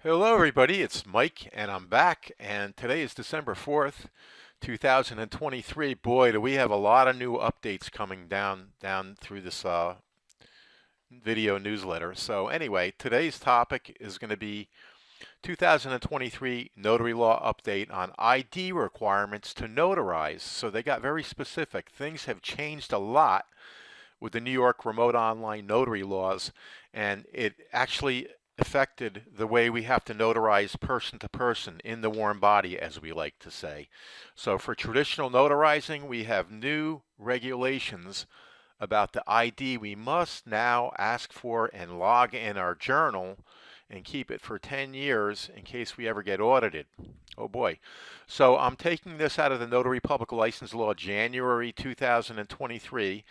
Hello everybody, it's Mike and I'm back and today is December 4th, 2023. Boy, do we have a lot of new updates coming down through this video newsletter. So anyway, today's topic is going to be 2023 Notary Law Update on ID requirements to notarize. So they got very specific. Things have changed a lot with the New York remote online notary laws, and it actually affected the way we have to notarize person to person in the warm body, as we like to say. So for traditional notarizing, we have new regulations about the ID we must now ask for and log in our journal and keep it for 10 years in case we ever get audited. Oh boy. So I'm taking this out of the Notary Public License Law January 2023,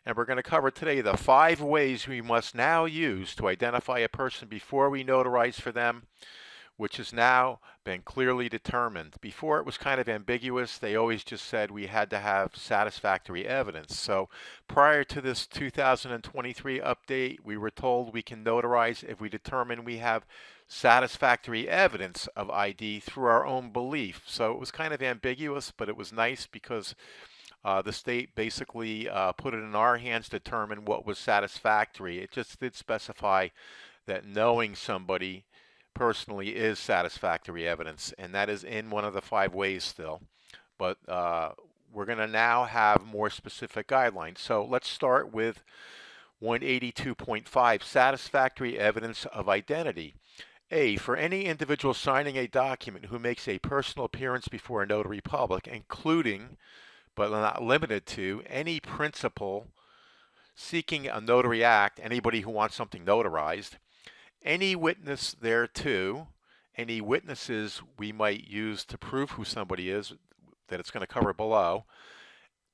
and we're going to cover today the 5 ways we must now use to identify a person before we notarize for them, which has now been clearly determined. Before it was kind of ambiguous. They always just said we had to have satisfactory evidence. So prior to this 2023 update, we were told we can notarize if we determine we have satisfactory evidence of ID through our own belief. So it was kind of ambiguous, but it was nice because the state basically put it in our hands to determine what was satisfactory. It just did specify that knowing somebody personally is satisfactory evidence, and that is in one of the 5 ways still. But we're going to now have more specific guidelines. So let's start with 182.5, satisfactory evidence of identity. A, for any individual signing a document who makes a personal appearance before a notary public, including but not limited to any principal seeking a notary act, anybody who wants something notarized, any witness thereto, any witnesses we might use to prove who somebody is, that it's going to cover below.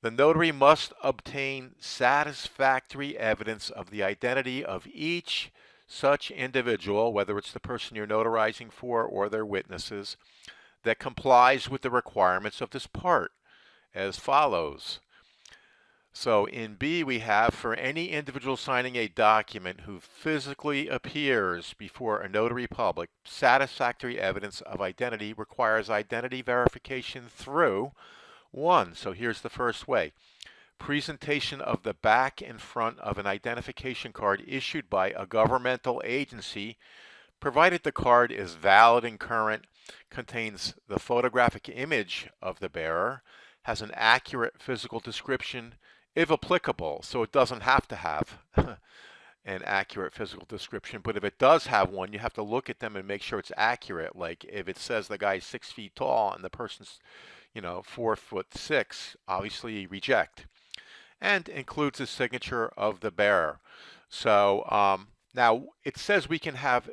The notary must obtain satisfactory evidence of the identity of each such individual, whether it's the person you're notarizing for or their witnesses, that complies with the requirements of this part, as follows. So in B, we have for any individual signing a document who physically appears before a notary public, satisfactory evidence of identity requires identity verification through 1. So here's the first way. Presentation of the back and front of an identification card issued by a governmental agency, provided the card is valid and current, contains the photographic image of the bearer, has an accurate physical description, if applicable. So it doesn't have to have an accurate physical description, but if it does have one, you have to look at them and make sure it's accurate. Like if it says the guy's 6 feet tall and the person's 4'6", obviously reject. And includes the signature of the bearer. So now it says we can have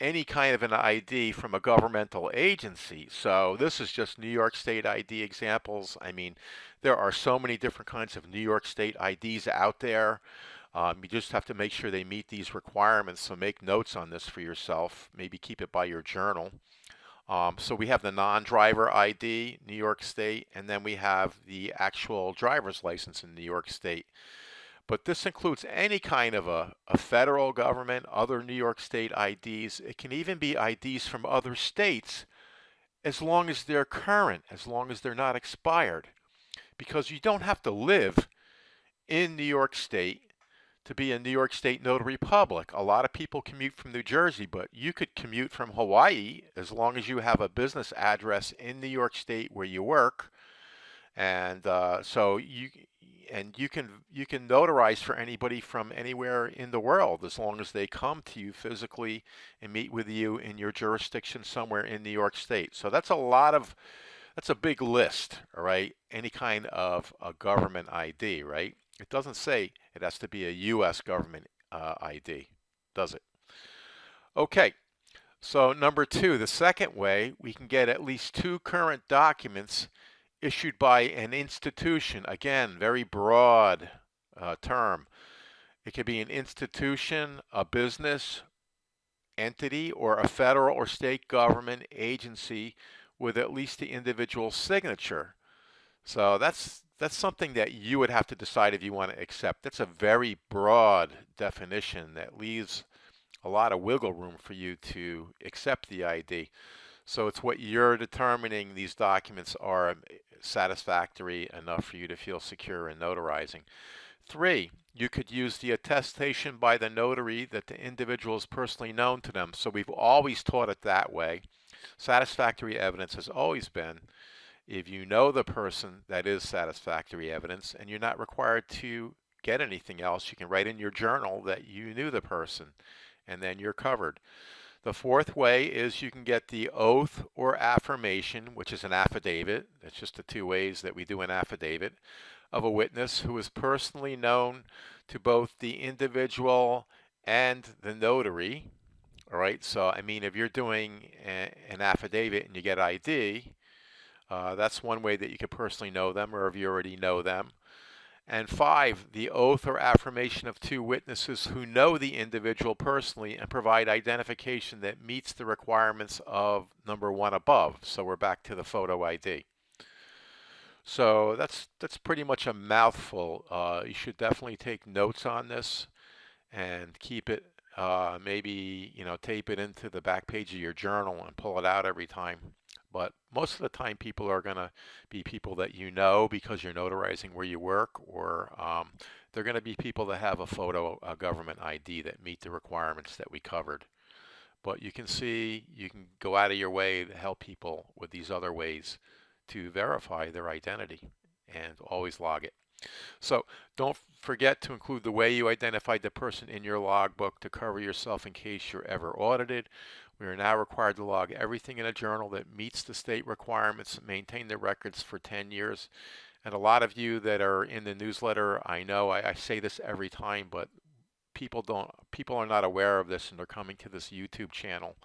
any kind of an ID from a governmental agency. So this is just New York State ID examples. I mean, there are so many different kinds of New York State IDs out there. You just have to make sure they meet these requirements. So make notes on this for yourself. Maybe keep it by your journal. So we have the non-driver ID, New York State, and then we have the actual driver's license in New York State. But this includes any kind of a federal government, other New York State IDs. It can even be IDs from other states as long as they're current, as long as they're not expired. Because you don't have to live in New York State to be a New York State notary public. A lot of people commute from New Jersey, but you could commute from Hawaii as long as you have a business address in New York State where you work. And so you can notarize for anybody from anywhere in the world as long as they come to you physically and meet with you in your jurisdiction somewhere in New York State. So that's a big list, all right? Any kind of a government ID, right? It doesn't say it has to be a U.S. government ID, does it? Okay. So number 2, the second way, we can get at least 2 current documents issued by an institution. Again, very broad term. It could be an institution, a business entity, or a federal or state government agency with at least the individual signature. So that's something that you would have to decide if you want to accept. That's a very broad definition that leaves a lot of wiggle room for you to accept the ID. So it's what you're determining these documents are satisfactory enough for you to feel secure in notarizing. 3, you could use the attestation by the notary that the individual is personally known to them. So we've always taught it that way. Satisfactory evidence has always been if you know the person, that is satisfactory evidence, and you're not required to get anything else. You can write in your journal that you knew the person, and then you're covered. The 4th way is you can get the oath or affirmation, which is an affidavit. That's just the 2 ways that we do an affidavit of a witness who is personally known to both the individual and the notary. All right, so I mean, if you're doing an affidavit and you get ID, that's one way that you could personally know them, or if you already know them. And 5, the oath or affirmation of 2 witnesses who know the individual personally and provide identification that meets the requirements of number 1 above. So we're back to the photo ID. So that's pretty much a mouthful. You should definitely take notes on this and keep it, maybe, tape it into the back page of your journal and pull it out every time. But most of the time people are going to be people that you know because you're notarizing where you work, or they're going to be people that have a government ID that meet the requirements that we covered. But you can see, you can go out of your way to help people with these other ways to verify their identity, and always log it. So don't forget to include the way you identified the person in your logbook to cover yourself in case you're ever audited. We are now required to log everything in a journal that meets the state requirements and maintain the records for 10 years. And a lot of you that are in the newsletter, I know I say this every time, but people are not aware of this, and they're coming to this YouTube channel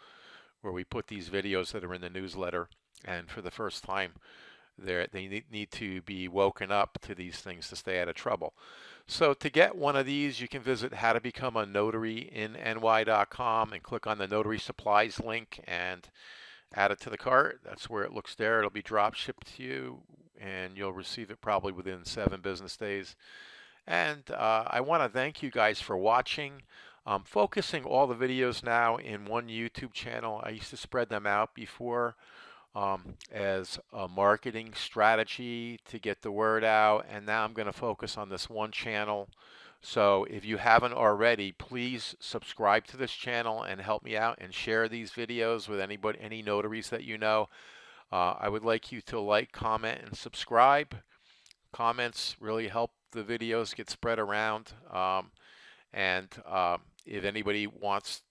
where we put these videos that are in the newsletter, and for the first time they need to be woken up to these things to stay out of trouble. So to get one of these, you can visit howtobecomeanotaryinny.com and click on the notary supplies link and add it to the cart. That's where it looks there. It'll be drop shipped to you, and you'll receive it probably within 7 business days. And I want to thank you guys for watching. I'm focusing all the videos now in one YouTube channel. I used to spread them out before as a marketing strategy to get the word out, and now I'm going to focus on this one channel. So if you haven't already, please subscribe to this channel and help me out and share these videos with any notaries that you know. I would like you to like, comment, and subscribe. Comments really help the videos get spread around. If anybody wants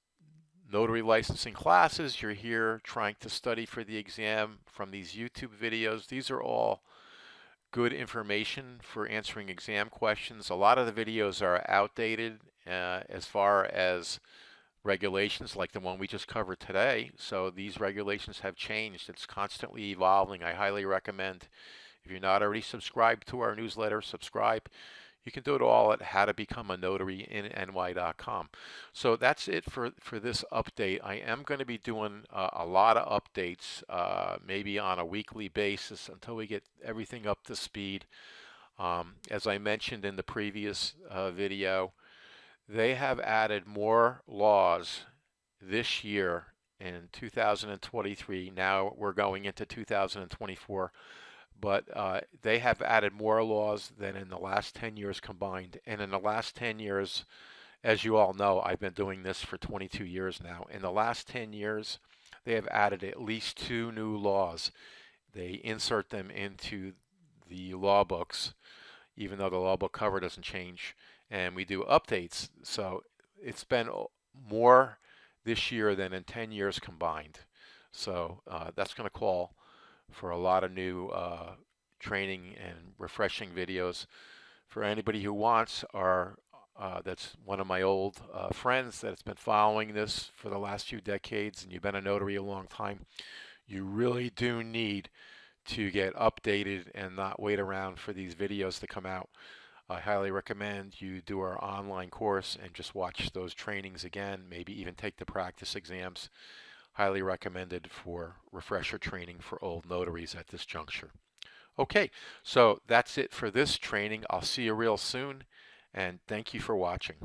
notary licensing classes, you're here trying to study for the exam from these YouTube videos. These are all good information for answering exam questions. A lot of the videos are outdated as far as regulations, like the one we just covered today. So these regulations have changed. It's constantly evolving. I highly recommend, if you're not already subscribed to our newsletter, subscribe. You can do it all at howtobecomeanotaryinny.com. So that's it for this update. I am going to be doing a lot of updates, maybe on a weekly basis until we get everything up to speed. As I mentioned in the previous video, they have added more laws this year in 2023. Now we're going into 2024. But they have added more laws than in the last 10 years combined. And in the last 10 years, as you all know, I've been doing this for 22 years now. In the last 10 years, they have added at least 2 new laws. They insert them into the law books, even though the law book cover doesn't change. And we do updates. So it's been more this year than in 10 years combined. So that's going to call for a lot of new training and refreshing videos. For anybody who wants, that's one of my old friends that's been following this for the last few decades, and you've been a notary a long time, you really do need to get updated and not wait around for these videos to come out. I highly recommend you do our online course and just watch those trainings again, maybe even take the practice exams. Highly recommended for refresher training for old notaries at this juncture. Okay, so that's it for this training. I'll see you real soon, and thank you for watching.